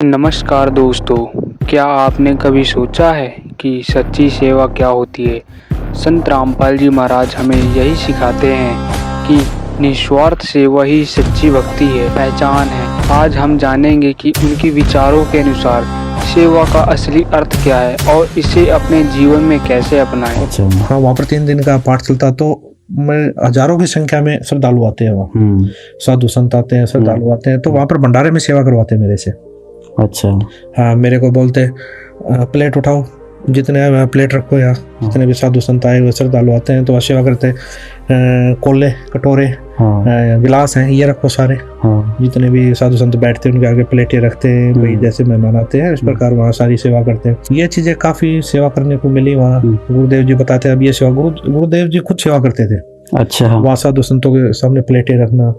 नमस्कार दोस्तों, क्या आपने कभी सोचा है कि सच्ची सेवा क्या होती है? संत रामपाल जी महाराज हमें यही सिखाते हैं कि निस्वार्थ सेवा ही सच्ची भक्ति है, पहचान है। आज हम जानेंगे कि उनके विचारों के अनुसार सेवा का असली अर्थ क्या है और इसे अपने जीवन में कैसे अपनाएं। अच्छा। हाँ, वहाँ पर 3 दिन का पाठ चलता, तो मैं हजारों की संख्या में श्रद्धालु आते हैं वहाँ। साधु संत आते हैं, श्रद्धालु आते हैं, तो वहाँ पर भंडारे में सेवा करवाते हैं मेरे से। अच्छा। हाँ, मेरे को बोलते प्लेट उठाओ, जितने प्लेट रखो यहाँ। जितने भी साधु संत आए हुए श्रद्धालु आते हैं तो सेवा करते हैं। कोले, कटोरे, गिलास हैं, ये रखो सारे। जितने भी साधु संत बैठते हैं उनके आगे प्लेटें रखते हैं, भाई जैसे मेहमान आते हैं इस प्रकार वहाँ सारी सेवा करते हैं। ये चीजें काफी सेवा करने को मिली वहाँ। गुरुदेव जी बताते हैं, अब ये सेवा गुरुदेव जी खुद सेवा करते थे। अच्छा। वहाँ साधु संतों के सामने प्लेटें रखना,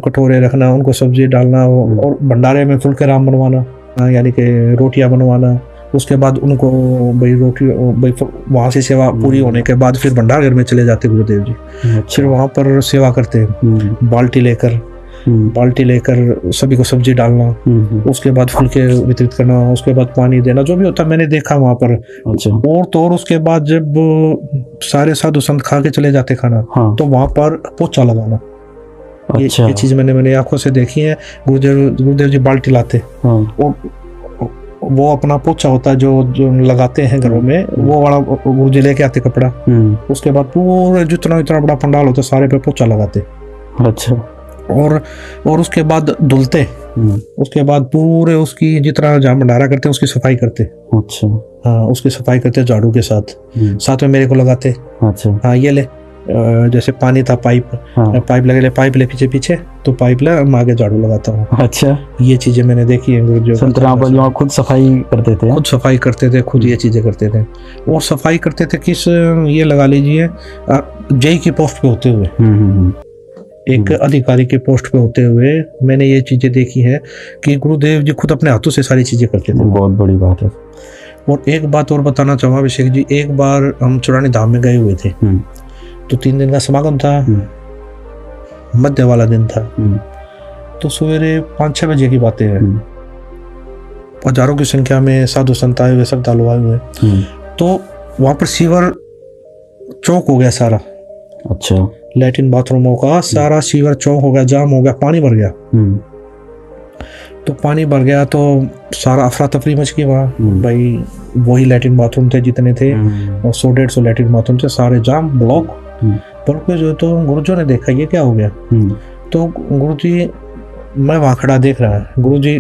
कटोरे रखना, उनको सब्जी डालना और भंडारे में फुल्के राम बनवाना, यानी कि रोटियां बनवाना। उसके बाद उनको भाई वहाँ से सेवा पूरी होने के बाद फिर भंडार घर में चले जाते गुरुदेव जी। फिर वहाँ पर सेवा करते हैं, बाल्टी लेकर सभी को सब्जी डालना, उसके बाद फुल्के वितरित करना, उसके बाद पानी देना, जो भी होता मैंने देखा वहाँ पर। अच्छा। और उसके बाद जब सारे साधु संत खा के चले जाते खाना, तो वहाँ पर पोछा लगाना। अच्छा। ये चीज मैंने आंखों से देखी है। गुरुदेव जी बाल्टी लाते और वो अपना पोछा होता है जो लगाते हैं घरों में, वो वाला गुरुजी लेके आते कपड़ा। उसके बाद पूरे जितना बड़ा पंडाल होता है सारे पे पोछा लगाते। अच्छा। और उसके बाद धुलते। उसके बाद पूरे उसकी जितना जहाँ भंडारा करते हैं उसकी सफाई करते। अच्छा। हाँ, उसकी सफाई करते झाड़ू के साथ में मेरे को लगाते। अच्छा। हाँ, ये ले, जैसे पानी था, पाइप ले पीछे तो पाइप ले, मैं आगे झाड़ू लगाता हूँ। अच्छा। ये चीजें मैंने देखी है। गुरुजी संत रामपाल जी खुद सफाई करते थे। खुद सफाई करते थे, खुद ये चीजें करते थे। और सफाई करते थे किस, ये लगा लीजिए, जेई की पोस्ट पे होते हुए, एक अधिकारी के पोस्ट पे होते हुए मैंने ये चीजें देखी है कि गुरुदेव जी खुद अपने हाथों से सारी चीजें करते थे। बहुत बड़ी बात है। और एक बात और बताना चाहूँगा अभिषेक जी, एक बार हम चुरानी धाम में गए हुए थे, तो 3 दिन का समागम था, मध्य वाला दिन था। तो सवेरे 5-6 बजे की बातें हैं, हजारों की संख्या में साधु संत आए हुए, श्रद्धालु आए हुए। तो वहां पर सीवर चौक हो गया सारा। अच्छा। लैट्रिन बाथरूमों का सारा सीवर चौक हो गया, जाम हो गया, पानी भर गया। तो पानी भर गया तो सारा अफरा तफरी मच गई वहाँ। भाई वही लैट्रिन बाथरूम थे जितने थे, और 100-150 लैट्रिन बाथरूम थे, सारे जाम, ब्लॉक। पर जो तो गुरुजी ने देखा ये क्या हो गया। तो गुरुजी, मैं वहाँ खड़ा देख रहा, गुरुजी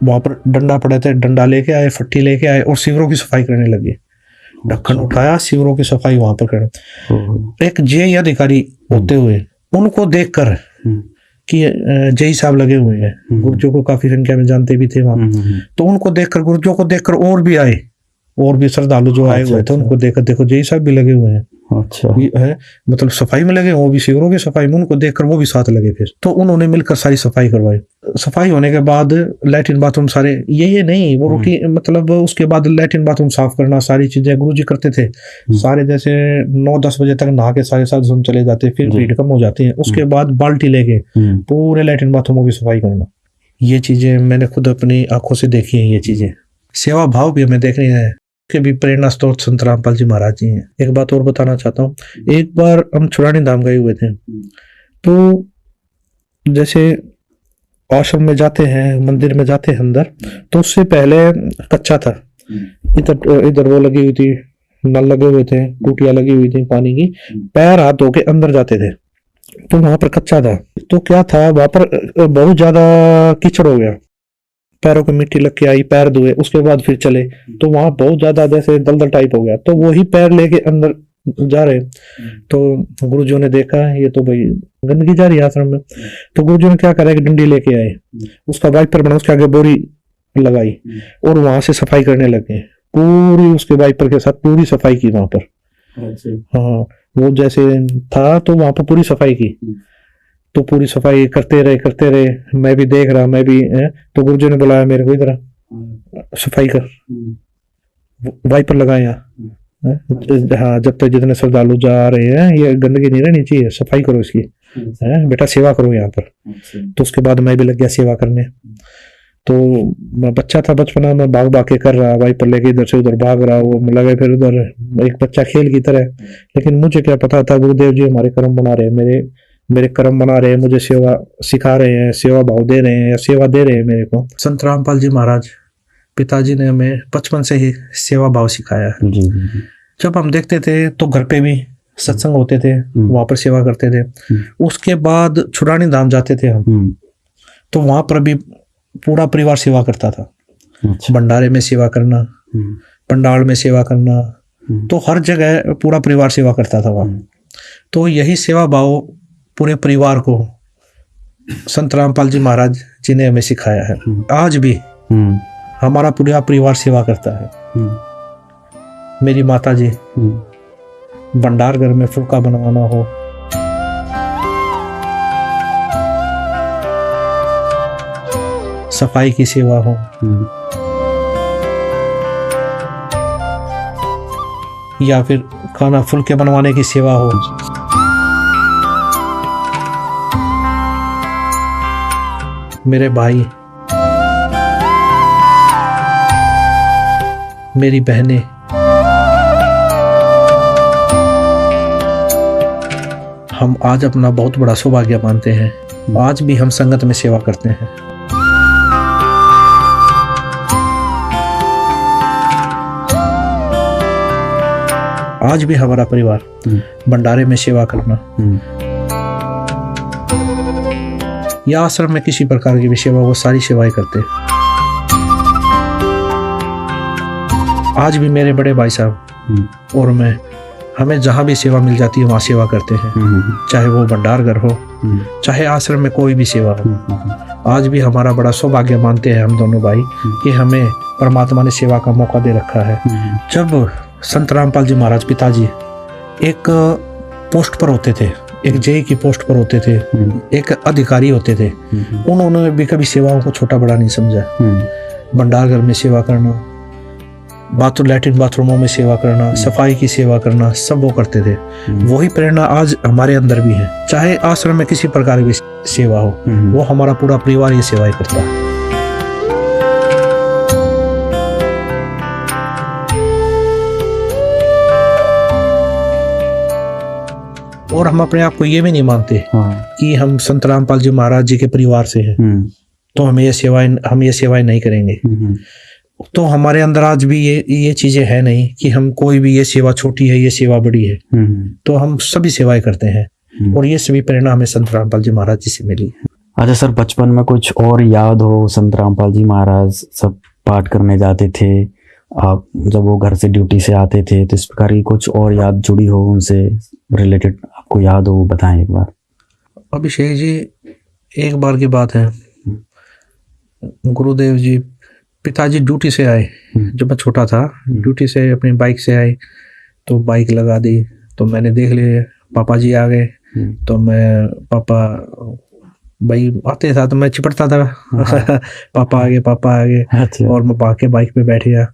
वहाँ पर डंडा पड़े थे, डंडा लेके आए, फट्टी लेके आए और सीवरों की सफाई करने लगे। ढक्कन उठाया, सीवरों की सफाई वहां पर करने। एक जेई अधिकारी होते हुए उनको देखकर कि जेई साहब लगे हुए हैं, गुरुजों को काफी संख्या में जानते भी थे वहां, तो उनको देखकर, गुरुजों को देखकर और भी आए, और भी श्रद्धालु जो आए हुए थे उनको देखकर, देखो जेई साहब भी लगे हुए हैं। अच्छा। है, मतलब सफाई में लगे, वो भी शिविरों की सफाई में, उनको देखकर वो भी साथ लगे। फिर तो उन्होंने मिलकर सारी सफाई करवाई। सफाई होने के बाद लैट्रिन बाथरूम सारे, ये नहीं वो रूटीन, मतलब उसके बाद लैट्रिन बाथरूम साफ करना, सारी चीजें गुरुजी करते थे सारे। जैसे 9-10 बजे तक नहा के सारे साथ हम चले जाते, फिर भीड़ कम हो जाती है। उसके बाद बाल्टी लेके पूरे लैट्रिन बाथरूमों की सफाई करना। ये चीजें मैंने खुद अपनी आंखों से देखी है। ये चीजें सेवा भाव भी हमें देखनी है, के भी प्रेरणा स्रोत संत रामपाल जी महाराज जी हैं। एक बात और बताना चाहता हूँ, एक बार हम चुरानी धाम गए हुए थे, तो जैसे आश्रम में जाते हैं, मंदिर में जाते हैं अंदर, तो उससे पहले कच्चा था। इधर वो लगी हुई थी, नल लगे हुए थे, टूटियां लगी हुई थी पानी की, पैर हाथ धो के अंदर जाते थे। तो वहां पर कच्चा था, तो क्या था, वहां पर बहुत ज्यादा कीचड़ हो गया, पैरों को मिट्टी लग के आई, पैर धोए, उसके बाद फिर चले, तो वहां बहुत ज्यादा जैसे दलदल टाइप हो गया। तो वही पैर लेके अंदर जा रहे, तो गुरुजी ने देखा ये तो भाई गंदगी जा रही है आश्रम में। तो गुरुजी ने क्या करा, एक डंडी लेके आए, उसका वाइपर बना, उसके आगे बोरी लगाई और वहां से सफाई करने लगे। पूरी उसके वाइपर के साथ पूरी सफाई की वहां पर। हाँ, वो जैसे था तो वहां पर पूरी सफाई की। तो पूरी सफाई करते रहे, मैं भी देख रहा, मैं भी तो गुरुजी ने बुलाया मेरे को, इधर सफाई कर, वाइपर लगाया। हाँ, जब तक जितने श्रद्धालु जा रहे हैं, ये गंदगी नहीं रहनी चाहिए, सफाई करो इसकी, बेटा सेवा करो यहाँ पर। तो उसके बाद मैं भी लग गया सेवा करने। तो मैं बच्चा था, बचपना में भाग भाग के कर रहा, वाइपर लेके इधर से उधर भाग रहा, वो लगे फिर उधर एक बच्चा खेल की तरह। लेकिन मुझे क्या पता था गुरुदेव जी हमारे कर्म बना रहे हैं, मेरे कर्म बना रहे हैं, मुझे सेवा सिखा रहे हैं, सेवा भाव दे रहे हैं या सेवा दे रहे हैं मेरे को। संत रामपाल जी महाराज पिताजी ने हमें बचपन से ही सेवा भाव सिखाया है। जी जी। जब हम देखते थे तो घर पे भी सत्संग होते थे, वहां पर सेवा करते थे। उसके बाद छुड़ानी धाम जाते थे हम, तो वहां पर भी पूरा परिवार सेवा करता था। अच्छा। भंडारे में सेवा करना, पंडाल में सेवा करना, तो हर जगह पूरा परिवार सेवा करता था वहां। तो यही सेवा भाव पूरे परिवार को संत रामपाल जी महाराज जी ने हमें सिखाया है। आज भी हमारा पूरा परिवार सेवा करता है। मेरी माता जी भंडार घर में फुल्का बनवाना हो, सफाई की सेवा हो, या फिर खाना फुल्के बनवाने की सेवा हो, मेरे भाई, मेरी बहनें, हम आज अपना बहुत बड़ा सौभाग्य मानते हैं। आज भी हम संगत में सेवा करते हैं। आज भी हमारा परिवार भंडारे में सेवा करना या आश्रम में किसी प्रकार की भी सेवा, वो सारी सेवाएं करते हैं। आज भी मेरे बड़े भाई साहब और मैं, हमें जहाँ भी सेवा मिल जाती है वहाँ सेवा करते हैं, चाहे वो भंडार घर हो, चाहे आश्रम में कोई भी सेवा हो। आज भी हमारा बड़ा सौभाग्य मानते हैं हम दोनों भाई कि हमें परमात्मा ने सेवा का मौका दे रखा है। जब संत रामपाल जी महाराज पिताजी एक पोस्ट पर होते थे, एक जेई की पोस्ट पर होते थे, एक अधिकारी होते थे, उन्होंने भी कभी सेवाओं को छोटा बड़ा नहीं समझा। भंडार घर में सेवा करना, लैट्रिन बाथरूमों में सेवा करना, सफाई की सेवा करना, सब वो करते थे। वही प्रेरणा आज हमारे अंदर भी है। चाहे आश्रम में किसी प्रकार की सेवा हो, वो हमारा पूरा परिवार ये सेवाएं करता है। और हम अपने आप को ये भी नहीं मानते कि हम संत रामपाल जी महाराज जी के परिवार से हैं, तो हम ये सेवाएं नहीं करेंगे। तो हमारे अंदर आज भी ये चीजें है नहीं कि हम कोई भी ये सेवा छोटी है, ये सेवा बड़ी है। तो हम सभी सेवाएं करते हैं और ये सभी प्रेरणा हमें संत रामपाल जी महाराज जी से मिली। अच्छा सर, बचपन में कुछ और याद हो? संत रामपाल जी महाराज सब पाठ करने जाते थे, आप जब वो घर से ड्यूटी से आते थे, तो इस प्रकार की कुछ और याद जुड़ी हो उनसे रिलेटेड, आपको याद हो, वो बताएं एक बार। अभिषेक जी, एक बार की बात है, गुरुदेव जी पिताजी ड्यूटी से आए, जब मैं छोटा था, ड्यूटी से अपनी बाइक से आए, तो बाइक लगा दी, तो मैंने देख लिया पापा जी आ गए, तो मैं पापा भाई आते था तो मैं चिपटता था पापा आ गए। अच्छा। और मैं भाग के बाइक पे बैठ गया,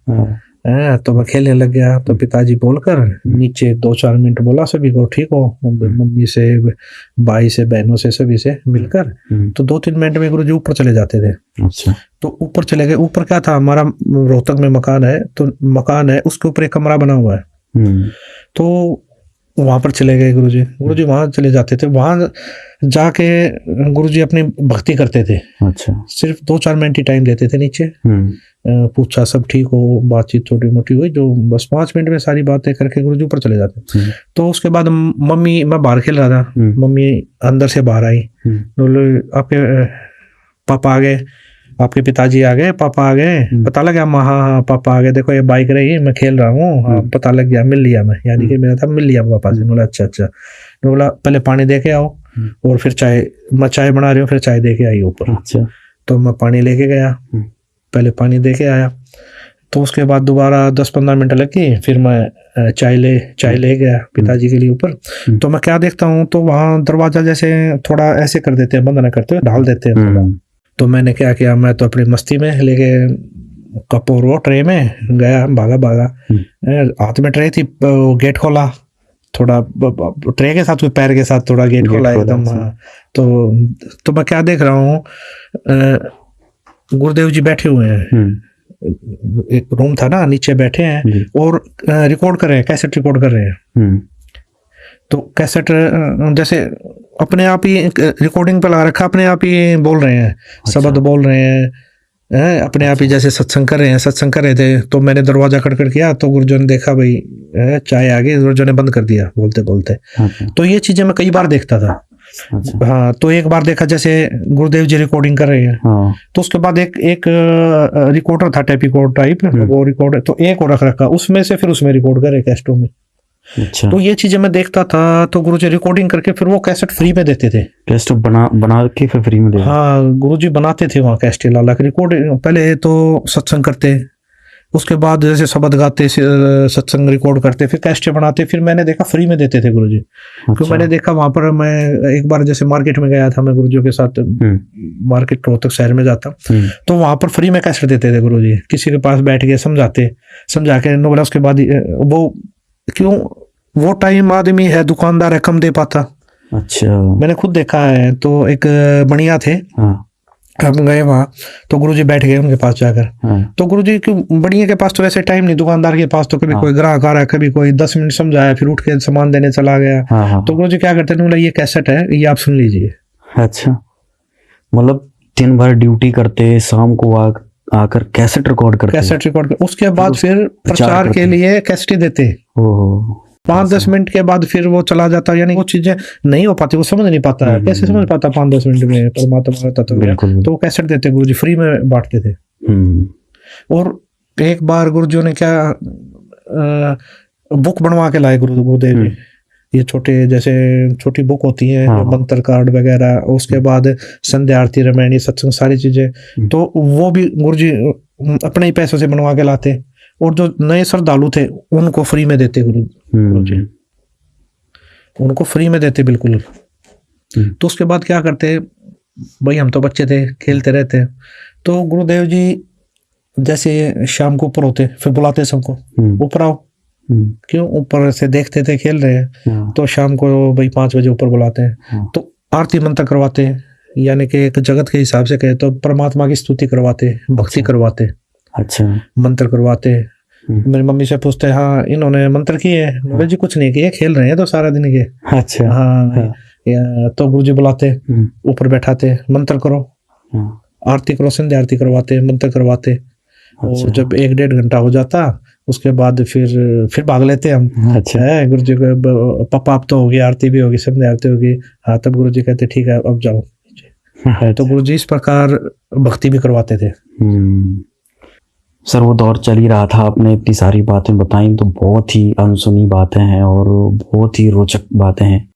तो मैं खेलने लग गया। तो पिताजी बोलकर नीचे 2-4 मिनट बोला सभी को, ठीक हो, मम्मी से, भाई से, बहनों से, सभी से मिलकर। तो 2-3 मिनट में गुरुजी ऊपर चले जाते थे। अच्छा। तो ऊपर चले गए। ऊपर क्या था, हमारा रोहतक में मकान है, तो मकान है उसके ऊपर एक कमरा बना हुआ है, तो वहां पर चले गए गुरुजी वहां चले जाते थे। वहां जाके गुरुजी अपनी भक्ति करते थे। अच्छा। सिर्फ 2-4 मिनट ही टाइम देते थे नीचे, पूछा सब ठीक हो, बातचीत छोटी मोटी हुई, जो बस 5 मिनट में सारी बातें करके गुरुजी ऊपर चले जाते। तो उसके बाद मम्मी, मैं बाहर खेल रहा था, मम्मी अंदर से बाहर आई, बोले आपके पापा आ गए, आपके पिताजी आ गए, पापा आ गए। पता लगा, हाँ पापा आ गए, देखो ये बाइक रही, मैं खेल रहा हूँ, हाँ पता लग गया, मिल लिया मैं, यानी कि मेरा था मिल लिया पापा से। बोला अच्छा। बोला पहले पानी दे के आओ, और फिर मैं चाय बना रही हूँ, फिर चाय दे के आई ऊपर। अच्छा। तो मैं पानी लेके गया, पहले पानी दे के आया, तो उसके बाद दोबारा 10-15 मिनट लगी, फिर मैं चाय ले गया पिताजी के लिए ऊपर। तो मैं क्या देखता हूँ, तो वहाँ दरवाजा जैसे थोड़ा ऐसे कर देते हैं, बंद न करते हुए ढाल देते हैं। तो मैंने क्या किया, मैं तो अपनी मस्ती में लेके कप और वो ट्रे में गया, भागा, हाथ में ट्रे थी, गेट खोला, थोड़ा ट्रे के साथ, पैर के साथ थोड़ा गेट खोला एकदम। तो मैं क्या देख रहा हूँ, गुरुदेव जी बैठे हुए हैं, एक रूम था ना, नीचे बैठे हैं और रिकॉर्ड कर रहे हैं, कैसेट रिकॉर्ड कर रहे हैं। तो कैसेट जैसे अपने आप ही रिकॉर्डिंग पे लगा रखा, अपने आप ही बोल रहे हैं, शब्द बोल रहे हैं, अपने आप ही जैसे सत्संग कर रहे हैं। सत्संग कर रहे थे तो मैंने दरवाजा खटखट किया, तो गुरुजो ने देखा भाई चाय आ गई, गुरुजो ने बंद कर दिया बोलते बोलते। तो ये चीजें मैं कई बार देखता था। हाँ, तो एक बार देखा जैसे गुरुदेव जी रिकॉर्डिंग कर रहे हैं, तो उसके बाद एक रिकॉर्डर था, टेप रिकॉर्ड टाइप, वो रिकॉर्ड तो एक और रख रखा, उसमें से फिर उसमें रिकॉर्ड करे कैसेटों में। तो ये चीजें मैं देखता था। तो गुरुजी रिकॉर्डिंग करके फिर वो कैसेट फ्री में देते थे, कैसेट बना के फिर फ्री में देते। हाँ, गुरुजी बनाते थे वहाँ कैसेट ला के रिकॉर्ड। पहले तो सत्संग करते, उसके बाद जैसे शब्द गाते, सत्संग रिकॉर्ड करते, फिर कैसेट बनाते, फिर मैंने देखा फ्री में देते थे गुरुजी। फिर मैंने देखा वहां पर, मैं एक बार जैसे मार्केट में गया था, मैं गुरुजी के साथ मार्केट रोहतक शहर में जाता, तो वहां पर फ्री में कैसेट देते थे गुरुजी। किसी के पास बैठ के समझा के बोला। उसके बाद वो क्यों, वो टाइम आदमी है दुकानदार है, कम दे पाता। अच्छा, मैंने खुद देखा है। तो एक बढ़िया थे, हम गए वहां, तो गुरुजी बैठ गए उनके पास जाकर। तो गुरुजी क्यों, बढ़िया के पास तो वैसे टाइम नहीं, दुकानदार के पास तो कभी कोई ग्राहक आ रहा है, कभी कोई 10 मिनट समझाया, फिर उठ के सामान देने चला गया। तो गुरुजी क्या करते हैं, ये कैसेट है, ये आप सुन लीजिए। अच्छा, मतलब दिन भर ड्यूटी करते, शाम को आकर कैसेट रिकॉर्ड करते, उसके बाद फिर प्रचार के लिए कैसेट देते। 5-10 मिनट के बाद फिर वो चला जाता, यानी वो चीजें नहीं हो पाती, वो समझ नहीं पाता है, कैसे समझ पाता 5-10 मिनट में परमात्मा का तत्व। तो वो कैसेट देते, गुरुजी फ्री में बांटते थे। और एक बार गुरुजी ने क्या बुक बनवा के लाए गुरुदेव जी, ये छोटे जैसे छोटी बुक होती है, मंत्र कार्ड वगैरह, उसके बाद संध्या आरती, रामायण, सत्संग, सारी चीजें। तो वो भी गुरुजी अपने ही पैसों से बनवा के लाते, और जो नए श्रद्धालु थे उनको फ्री में देते गुरुजी, उनको फ्री में देते बिल्कुल। तो उसके बाद क्या करते भाई, हम तो बच्चे थे, खेलते रहते, तो गुरुदेव जी जैसे शाम को ऊपर होते, फिर बुलाते सबको, ऊपर आओ। क्यों, ऊपर से देखते थे खेल रहे हैं, तो शाम को भाई 5 बजे ऊपर बुलाते हैं। तो आरती मंत्र करवाते हैं, यानी कि एक जगत के हिसाब से कहे तो परमात्मा की स्तुति करवाते, भक्ति करवाते। अच्छा, मंत्र करवाते। मेरी मम्मी से पूछते, हाँ इन्होंने मंत्र किए? बोले जी कुछ नहीं किए, खेल रहे हैं तो सारा दिन के। अच्छा, हाँ। तो गुरुजी बुलाते, ऊपर बैठाते, मंत्र करो, आरती करो, संध्या आरती करवाते, मंत्र करवाते। और जब 1-1.5 घंटा हो जाता, उसके बाद फिर भाग लेते हम। अच्छा है, गुरुजी को पापा अब तो होगी, आरती भी होगी, संध्या आरती होगी। हाँ, तब गुरुजी कहते ठीक है अब जाओ। तो गुरुजी इस प्रकार भक्ति भी करवाते थे। सर, वो दौर चल ही रहा था, आपने इतनी सारी बातें बताई, तो बहुत ही अनसुनी बातें हैं और बहुत ही रोचक बातें हैं।